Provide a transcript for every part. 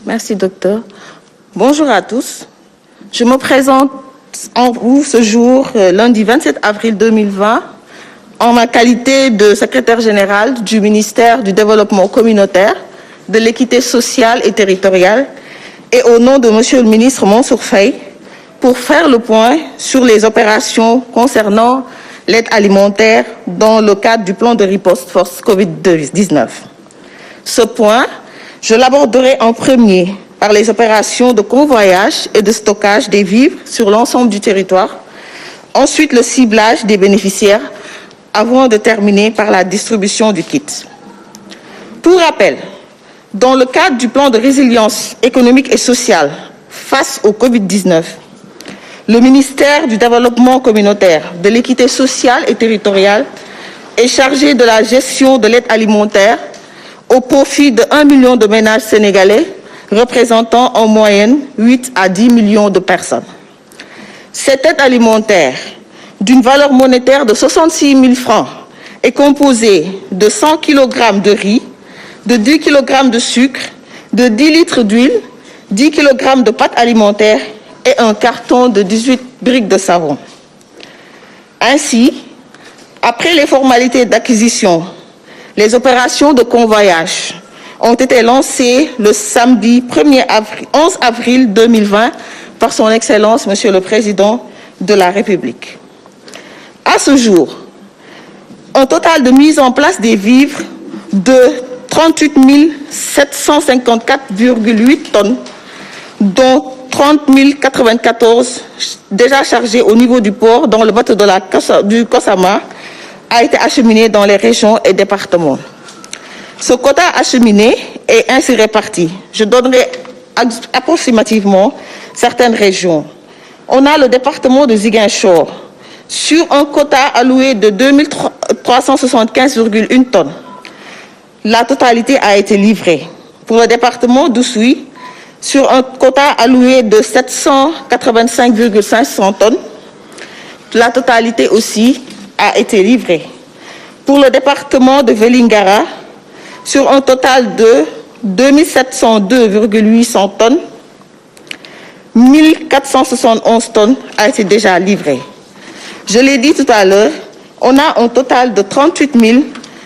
Merci, docteur. Bonjour à tous. Je me présente en vous ce jour, lundi 27 avril 2020, en ma qualité de secrétaire général du ministère du Développement communautaire, de l'équité sociale et territoriale, et au nom de Monsieur le ministre Mansour Faye, pour faire le point sur les opérations concernant l'aide alimentaire dans le cadre du plan de riposte force Covid-19. Ce point, je l'aborderai en premier par les opérations de convoyage et de stockage des vivres sur l'ensemble du territoire, ensuite le ciblage des bénéficiaires, avant de terminer par la distribution du kit. Pour rappel, dans le cadre du plan de résilience économique et sociale face au Covid-19, le ministère du Développement communautaire, de l'équité sociale et territoriale est chargé de la gestion de l'aide alimentaire au profit de 1 million de ménages sénégalais, représentant en moyenne 8 à 10 millions de personnes. Cette aide alimentaire, d'une valeur monétaire de 66 000 francs, est composée de 100 kg de riz, de 10 kg de sucre, de 10 litres d'huile, 10 kg de pâtes alimentaires et un carton de 18 briques de savon. Ainsi, après les formalités d'acquisition, les opérations de convoyage ont été lancées le samedi 11 avril 2020 par son Excellence, Monsieur le Président de la République. À ce jour, un total de mise en place des vivres de 38 754,8 tonnes, dont 30 094 déjà chargés au niveau du port dans le bateau du Kosama a été acheminé dans les régions et départements. Ce quota acheminé est ainsi réparti. Je donnerai approximativement certaines régions. On a le département de Ziguinchor, sur un quota alloué de 2375,1 tonnes. La totalité a été livrée. Pour le département d'Oussouye, sur un quota alloué de 785,500 tonnes, la totalité aussi a été livrée. Pour le département de Vélingara, sur un total de 2702,800 tonnes, 1471 tonnes a été déjà livrée. Je l'ai dit tout à l'heure, on a un total de 38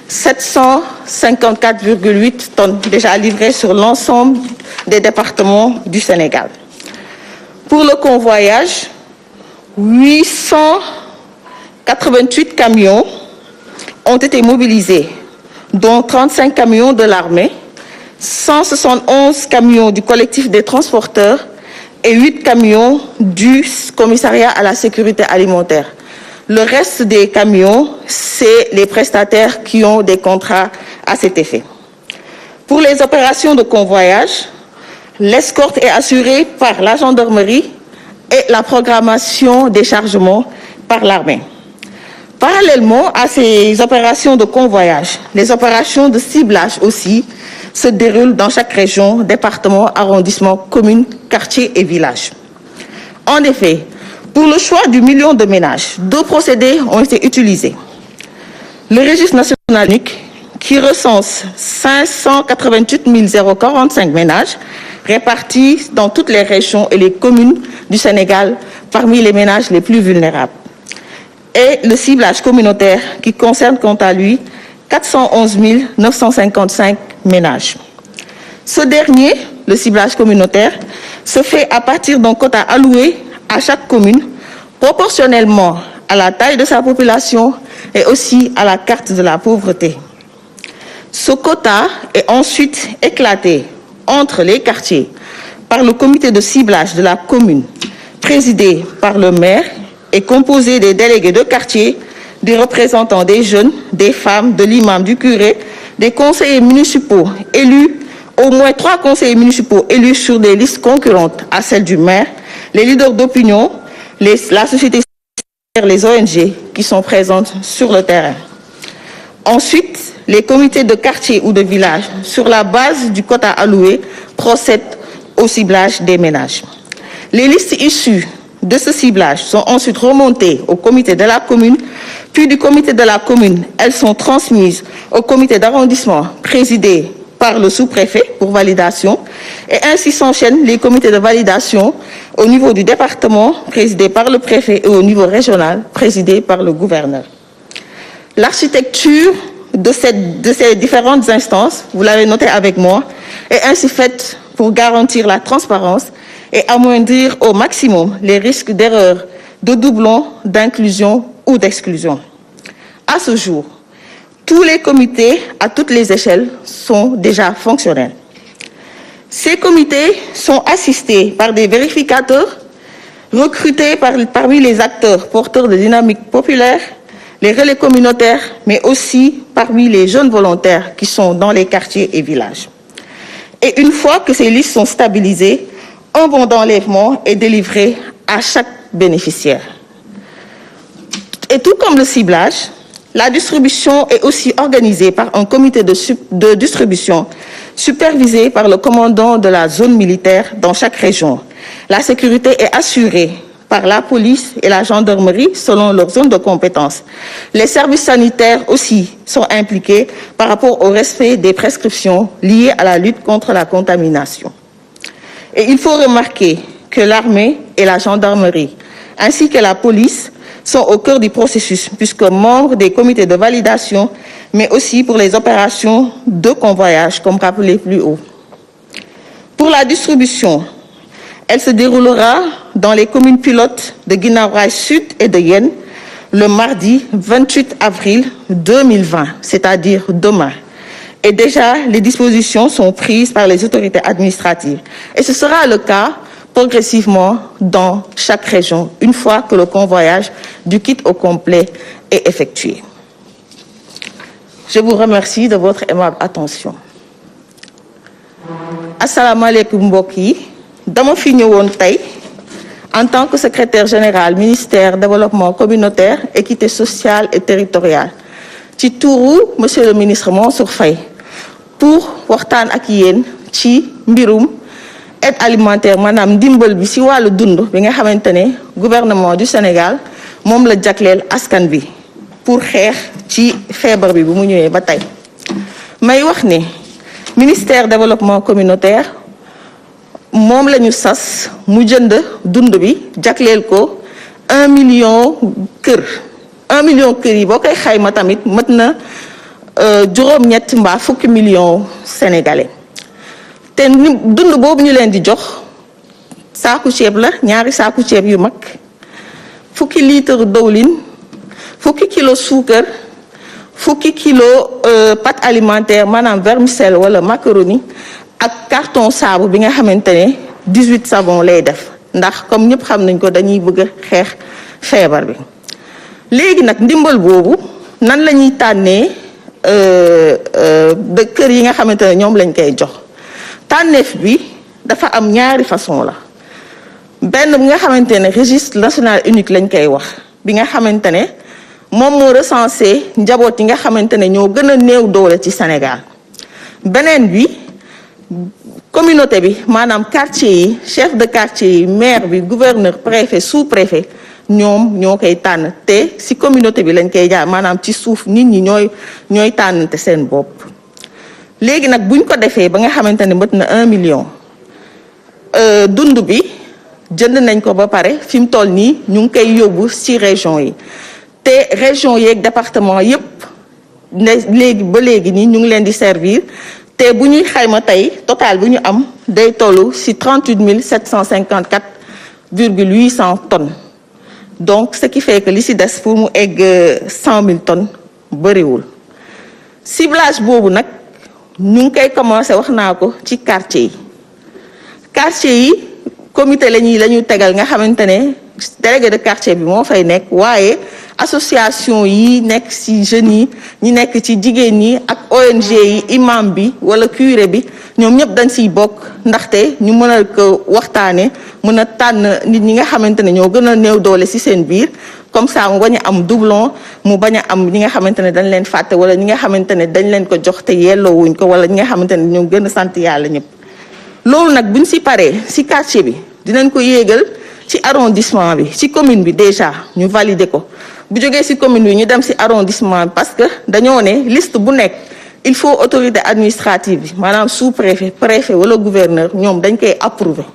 754,8 tonnes déjà livrées sur l'ensemble des départements du Sénégal. Pour le convoyage, 888 camions ont été mobilisés, dont 35 camions de l'armée, 171 camions du collectif des transporteurs et 8 camions du commissariat à la sécurité alimentaire. Le reste des camions, c'est les prestataires qui ont des contrats à cet effet. Pour les opérations de convoyage, l'escorte est assurée par la gendarmerie et la programmation des chargements par l'armée. Parallèlement à ces opérations de convoyage, les opérations de ciblage aussi se déroulent dans chaque région, département, arrondissement, commune, quartier et village. En effet, pour le choix du million de ménages, 2 procédés ont été utilisés. Le registre national unique, qui recense 588 045 ménages répartis dans toutes les régions et les communes du Sénégal parmi les ménages les plus vulnérables. Et le ciblage communautaire qui concerne quant à lui 411 955 ménages. Ce dernier, le ciblage communautaire, se fait à partir d'un quota alloué à chaque commune, proportionnellement à la taille de sa population et aussi à la carte de la pauvreté. Ce quota est ensuite éclaté entre les quartiers par le comité de ciblage de la commune, présidé par le maire et composé des délégués de quartier, des représentants des jeunes, des femmes, de l'imam, du curé, des conseillers municipaux élus, au moins 3 conseillers municipaux élus sur des listes concurrentes à celles du maire, les leaders d'opinion, la société civile, les ONG qui sont présentes sur le terrain. Ensuite, les comités de quartier ou de village, sur la base du quota alloué, procèdent au ciblage des ménages. Les listes issues de ce ciblage sont ensuite remontées au comité de la commune, puis du comité de la commune, elles sont transmises au comité d'arrondissement présidé par le sous-préfet pour validation, et ainsi s'enchaînent les comités de validation au niveau du département présidé par le préfet et au niveau régional présidé par le gouverneur. L'architecture de ces différentes instances, vous l'avez noté avec moi, est ainsi faite pour garantir la transparence et amoindrir au maximum les risques d'erreurs, de doublons, d'inclusion ou d'exclusion. À ce jour, tous les comités à toutes les échelles sont déjà fonctionnels. Ces comités sont assistés par des vérificateurs recrutés parmi les acteurs porteurs de dynamique populaire, les relais communautaires, mais aussi parmi les jeunes volontaires qui sont dans les quartiers et villages. Et une fois que ces listes sont stabilisées, un bon d'enlèvement est délivré à chaque bénéficiaire. Et tout comme le ciblage, la distribution est aussi organisée par un comité de distribution supervisé par le commandant de la zone militaire dans chaque région. La sécurité est assurée par la police et la gendarmerie selon leur zone de compétence. Les services sanitaires aussi sont impliqués par rapport au respect des prescriptions liées à la lutte contre la contamination. Et il faut remarquer que l'armée et la gendarmerie, ainsi que la police, sont au cœur du processus, puisque membres des comités de validation, mais aussi pour les opérations de convoyage, comme rappelé plus haut. Pour la distribution, elle se déroulera dans les communes pilotes de Guinaw Rail Sud et de Yène le mardi 28 avril 2020, c'est-à-dire demain. Et déjà, les dispositions sont prises par les autorités administratives. Et ce sera le cas progressivement dans chaque région, une fois que le convoyage du kit au complet est effectué. Je vous remercie de votre aimable attention. Assalamu alaikum mbokk yi, dama fi ñëwoon tey en tant que secrétaire général ministère développement communautaire, équité sociale et territoriale ci tuuru monsieur le ministre Mansour Faye pour waxtaan ak yéen ci mbirum aide alimentaire maanaam ndimbal bi ci wàllu dund bi nga xamante ne gouvernement du Sénégal moom la jagleel askan bi pour xeex ci feebar bi bu mu ñëwee ba tey may wax ne ministère développement communautaire moom la ñu sas mu jënd dund bi jagleel ko 1 million kër 1 million kër yi boo koy xayma tamit mat na juróom-ñett mbaa fukki million sénégalais te dund boobu ñu leen di jox saaku ceeb la ñaari saaku ceeb yu mag fukki litre dawlin fukki kilo suukar fukki kilo pâte alimentaire maanaam vermicelle wala macaroni ak carton saabu bi nga xamante ne 18 savon lay def ndax comme ñëpp xam nañ ko dañuy bëgg a xeex feebar bi. léegi nag ndimbal boobu nan la ñuy tànnee de kër yi nga xamante ne ñoom lañ koy jox tànneef bi dafa am ñaari façon la benn bi nga xamante ne registre national unique lañ koy wax bi nga xamante ne moom moo recensé njaboot yi nga xamante ne ñoo gën a néew doole ci Sénégal beneen bi communauté bi maanaam quartier yi chef de quartier yi maire bi gouverneur préfet sous-préfet ñoom ñoo koy tànn te ci communauté bi lañ koy jaar maanaam ci suuf nit ñi ñooy tànnante seen bopp. léegi nag buñ ko defee ba nga xamante ne mët na 1 million dund bi jënd nañ ko ba pare fi mu toll nii ñu ngi koy yóbbu ci région yi te région yeeg département yépp ne léegi ba léegi nii ñu ngi leen di servir te bu ñuy xayma tey total bu ñu am day tollu ci 38 754,800 tonnes donc ce qui fait que li ci des pour mu egg 100 000 tonnes bëriwul ciblage boobu nag ñu ngi koy commencé wax naa ko ci quartier yi comité la ñu tegal nga xamante ne délégué de quartier bi moo fay nekk waaye association yi nekk ci jeunes yi ñi nekk ci jigéen ñi ak ONG yi imam bi wala curé bi ñoom ñëpp dañ ciy bokk ndaxte ñu mën a ko waxtaane mën a tànn nit ñi nga xamante ne ñoo gën a néew doole ci seen biir comme ça mu bañ a am doublon mu bañ a am ñi nga xamante ne dañ leen fàtte wala ñi nga xamante ne dañ leen ko jox te yelloowuñ ko wala ñi nga xamante ne ñoo gën a sant yàlla ñëpp loolu nag buñ ci paree ci quartier bi dinañ ko yéegal ci arrondissement bi ci commune bi déjà ñu valider ko bu jógee ci commune yi ñu dem ci arrondissement parce que dañoo ne liste bu nekk il faut autorité administrative bi maanaam sous-préfet préfet wala gouverneur ñoom dañ koy approuver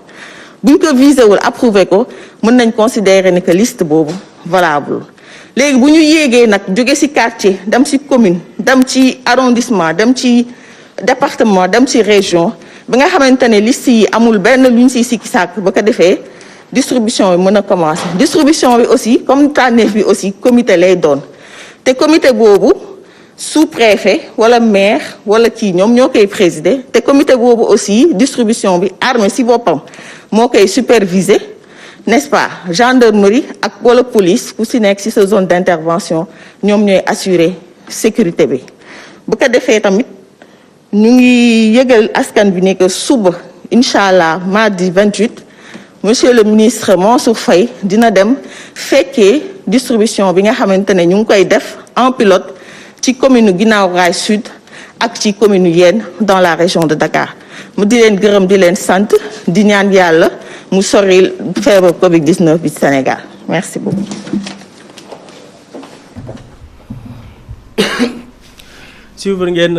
buñ ko visé wul approuver ko mën nañ considérer ne que liste boobu valable. léegi bu ñu yéegee nag jóge ci quartier dem ci commune dem ci arrondissement dem ci département dem ci région bi nga xamante ne liste yi amul benn luñ ciy sikki sàkk ba ko defee distribution bi mën a commencer. distribution bi aussi comme tànneef bi aussi comité lay doon te comité boobu sous-préfet wala maire wala kii ñoom ñoo koy présider te comité boobu aussi distribution bi armée ci boppam moo koy superviser. n'est-ce pas gendarmerie ak wala police ku ci nekk ci sa zone d'intervention ñoom ñooy assurer sécurité bi bu ko defee tamit ñu ngi yëgal askan bi ne que suba incha allah mardi 28 monsieur le ministre Mansour Faye dina dem fekkee distribution bi nga xamante ne ñu ngi koy def en pilote ci commune Guinaw Rail Sud ak ci commune Yène dans la région de Dakar mu di leen gërëm di leen sant di ñaan yàlla mu soril feebar Covid-19 bi Sénégal merci beaucoup. suivre ngeen